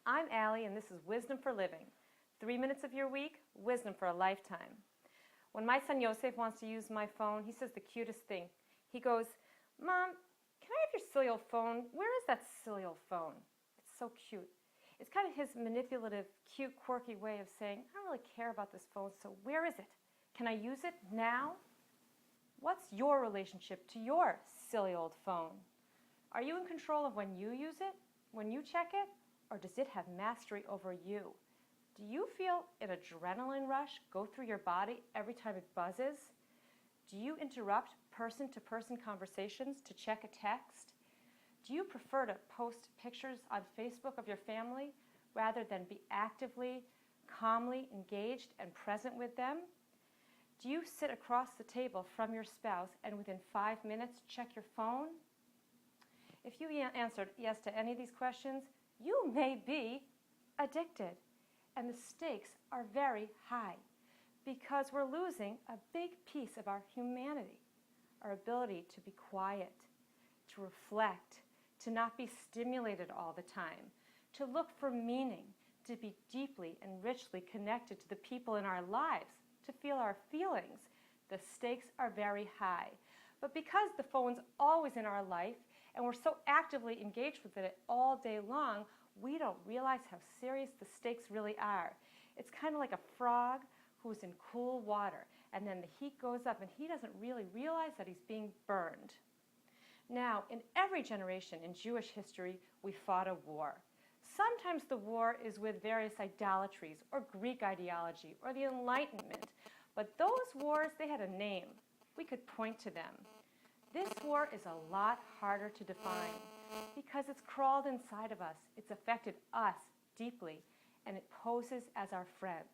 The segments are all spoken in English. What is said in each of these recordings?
I'm Allie, and this is Wisdom for Living. 3 minutes of your week, wisdom for a lifetime. When my son Yosef wants to use my phone, he says the cutest thing. He goes, "Mom, can I have your silly old phone? Where is that silly old phone?" It's so cute. It's kind of his manipulative, cute, quirky way of saying, "I don't really care about this phone, so where is it? Can I use it now?" What's your relationship to your silly old phone? Are you in control of when you use it, when you check it, or does it have mastery over you? Do you feel an adrenaline rush go through your body every time it buzzes? Do you interrupt person-to-person conversations to check a text? Do you prefer to post pictures on Facebook of your family rather than be actively, calmly engaged and present with them? Do you sit across the table from your spouse and within 5 minutes check your phone? If you answered yes to any of these questions, you may be addicted. And the stakes are very high because we're losing a big piece of our humanity, our ability to be quiet, to reflect, to not be stimulated all the time, to look for meaning, to be deeply and richly connected to the people in our lives, to feel our feelings. The stakes are very high. But because the phone's always in our life and we're so actively engaged with it all day long, we don't realize how serious the stakes really are. It's kind of like a frog who's in cool water, and then the heat goes up and he doesn't really realize that he's being burned. Now, in every generation in Jewish history, we fought a war. Sometimes the war is with various idolatries or Greek ideology or the Enlightenment, but those wars, they had a name. We could point to them. This war is a lot harder to define because it's crawled inside of us. It's affected us deeply, and it poses as our friend.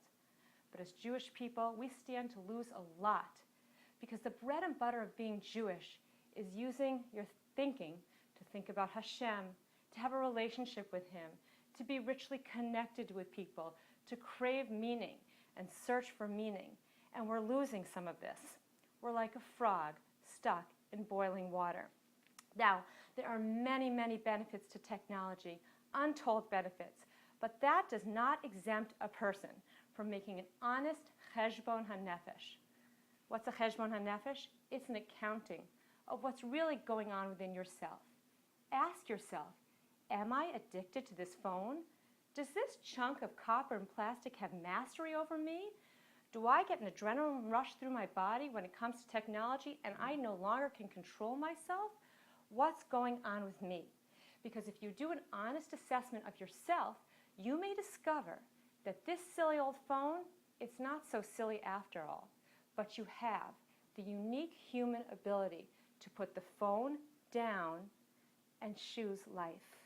But as Jewish people, we stand to lose a lot because the bread and butter of being Jewish is using your thinking to think about Hashem, to have a relationship with Him, to be richly connected with people, to crave meaning and search for meaning. And we're losing some of this. We're like a frog stuck in boiling water. Now, there are many, many benefits to technology, untold benefits, but that does not exempt a person from making an honest Cheshbon HaNefesh. What's a Cheshbon HaNefesh? It's an accounting of what's really going on within yourself. Ask yourself, am I addicted to this phone? Does this chunk of copper and plastic have mastery over me? Do I get an adrenaline rush through my body when it comes to technology and I no longer can control myself? What's going on with me? Because if you do an honest assessment of yourself, you may discover that this silly old phone, it's not so silly after all, but you have the unique human ability to put the phone down and choose life.